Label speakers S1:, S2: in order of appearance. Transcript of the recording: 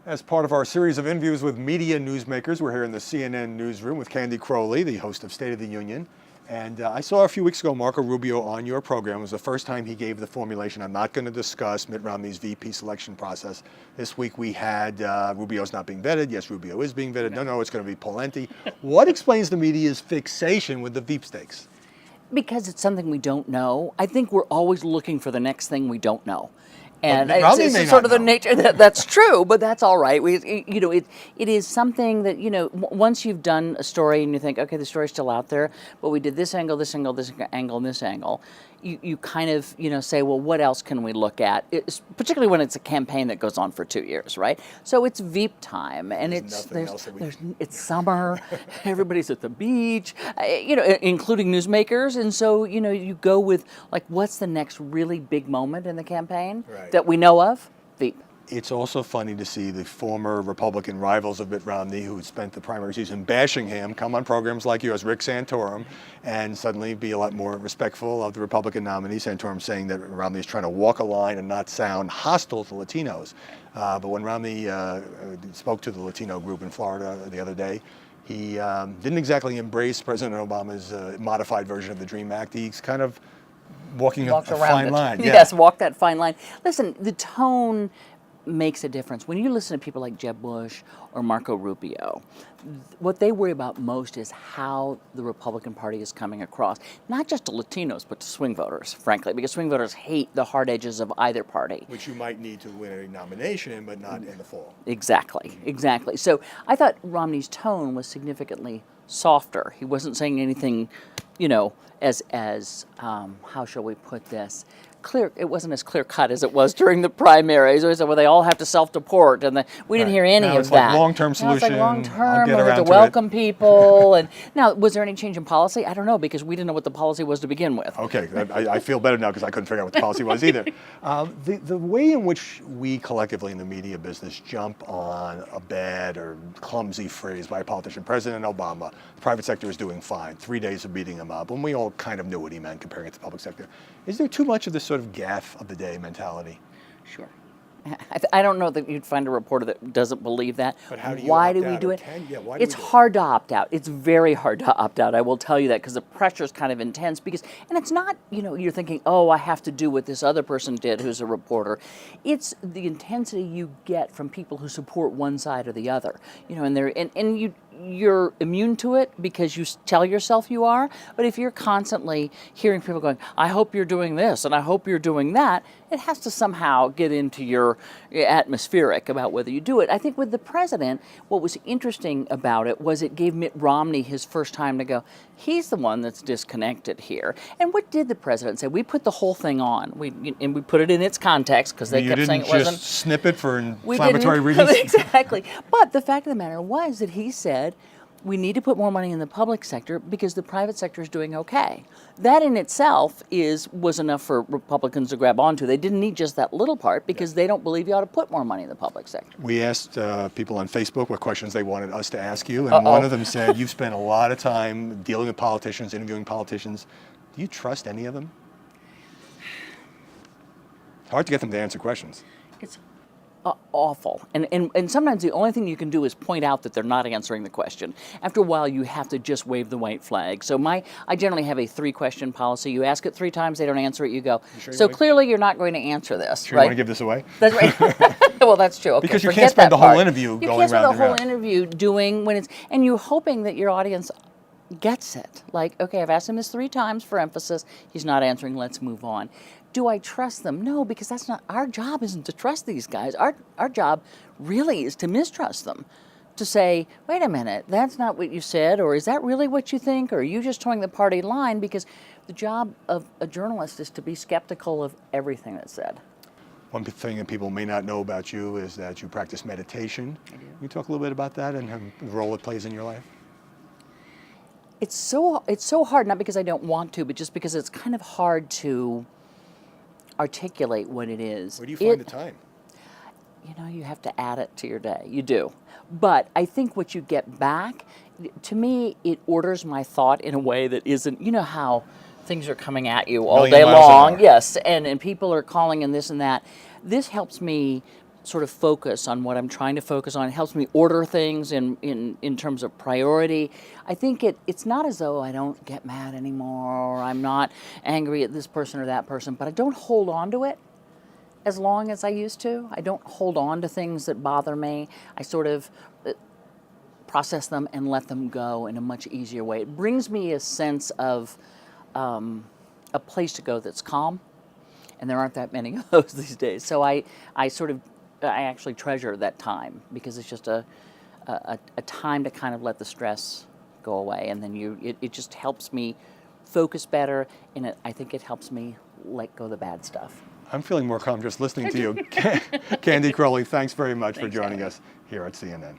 S1: As part of our series of interviews with media newsmakers, we're here in the CNN newsroom with Candy Crowley, the host of State of the Union. And I saw a few weeks ago Marco Rubio on your program. It was the first time he gave the formulation, I'm not going to discuss Mitt Romney's VP selection process. This week we had Rubio's not being vetted. Yes, Rubio is being vetted. No, it's going to be Pawlenty. What explains the media's fixation with the veep stakes?
S2: Because it's something we don't know. I think we're always looking for the next thing we don't know. And
S1: it's
S2: sort of the nature that's true, but that's all right. It is something that, once you've done a story and you think, okay, the story's still out there, but we did this angle, this angle, this angle, and this angle, you kind of, say, well, what else can we look at? Particularly when it's a campaign that goes on for 2 years, right? So it's Veep time, and it's summer, everybody's at the beach, including newsmakers, and so, you go with, like, what's the next really big moment in the campaign that we know of? Veep.
S1: It's also funny to see the former Republican rivals of Mitt Romney, who had spent the primary season bashing him, come on programs like yours, Rick Santorum, and suddenly be a lot more respectful of the Republican nominee. Santorum saying that Romney is trying to walk a line and not sound hostile to Latinos. But when Romney spoke to the Latino group in Florida the other day, he didn't exactly embrace President Obama's modified version of the DREAM Act. He's kind of walking a fine line.
S2: Yeah. Yes, walk that fine line. Listen, the tone makes a difference. When you listen to people like Jeb Bush or Marco Rubio, what they worry about most is how the Republican Party is coming across, not just to Latinos, but to swing voters, frankly, because swing voters hate the hard edges of either party.
S1: Which you might need to win a nomination, but not in the fall.
S2: Exactly. So I thought Romney's tone was significantly softer. He wasn't saying anything, as how shall we put this? Clear. It wasn't as clear cut as it was during the primaries. He said, "Well, they all have to self-deport," and we didn't hear any of that.
S1: Like long-term solution.
S2: It's like long-term. We have to welcome people. And now, was there any change in policy? I don't know, because we didn't know what the policy was to begin with.
S1: Okay, I feel better now because I couldn't figure out what the policy was either. The way in which we collectively in the media business jump on a bad or clumsy phrase by a politician, President Obama, the private sector is doing fine. 3 days of beating him up, when we all kind of knew what he meant comparing it to the public sector. Is there too much of this sort of gaffe of the day mentality?
S2: Sure. I don't know that you'd find a reporter that doesn't believe that.
S1: But how do you
S2: Why
S1: opt
S2: do we
S1: out,
S2: do
S1: or
S2: it? It's
S1: we do
S2: hard to opt out. It's very hard to opt out. I will tell you that, because the pressure is kind of intense. And it's not, you're thinking, oh, I have to do what this other person did who's a reporter. It's the intensity you get from people who support one side or the other. And you're immune to it because you tell yourself you are. But if you're constantly hearing people going, I hope you're doing this and I hope you're doing that, it has to somehow get into your atmospheric about whether you do it. I think with the president, what was interesting about it was it gave Mitt Romney his first time to go, he's the one that's disconnected here. And what did the president say? We put the whole thing on, we put it in its context, because they kept saying it wasn't.
S1: You didn't just snip it for inflammatory reasons?
S2: Exactly. But the fact of the matter was that he said, we need to put more money in the public sector because the private sector is doing okay. That in itself was enough for Republicans to grab onto. They didn't need just that little part because they don't believe you ought to put more money in the public sector.
S1: We asked people on Facebook what questions they wanted us to ask you, and one of them said, you've spent a lot of time dealing with politicians, interviewing politicians. Do you trust any of them? It's hard to get them to answer questions.
S2: It's awful. And sometimes the only thing you can do is point out that they're not answering the question. After a while, you have to just wave the white flag. So I generally have a 3-question policy. You ask it 3 times, they don't answer it, you go, so clearly you're not going to answer this,
S1: Sure, right? You want to give this away?
S2: That's right. Well, that's true. Okay,
S1: because you can't spend the whole interview going round and round. You can't spend the whole
S2: interview doing and you're hoping that your audience gets it. Like, okay, I've asked him this 3 times for emphasis. He's not answering. Let's move on. Do I trust them? No, because that's not our job. Isn't to trust these guys. Our job really is to mistrust them, to say, wait a minute, that's not what you said, or is that really what you think, or are you just towing the party line? Because the job of a journalist is to be skeptical of everything that's said.
S1: One thing that people may not know about you is that you practice meditation. I do. Can you talk a little bit about that and the role it plays in your life?
S2: It's so hard, not because I don't want to, but just because it's kind of hard to articulate what it is.
S1: Where do you find the time?
S2: You have to add it to your day. You do. But I think what you get back, to me, it orders my thought in a way that isn't, how things are coming at you all day long. Yes, and people are calling and this and that. This helps me sort of focus on what I'm trying to focus on. It helps me order things in terms of priority. I think it's not as though I don't get mad anymore, or I'm not angry at this person or that person, but I don't hold on to it as long as I used to. I don't hold on to things that bother me. I sort of process them and let them go in a much easier way. It brings me a sense of a place to go that's calm, and there aren't that many of those these days. So I actually treasure that time, because it's just a time to kind of let the stress go away, and then it just helps me focus better, and I think it helps me let go of the bad stuff.
S1: I'm feeling more calm just listening to you. Candy Crowley, thanks very much for
S2: Thanks,
S1: joining
S2: Howard.
S1: us here at CNN.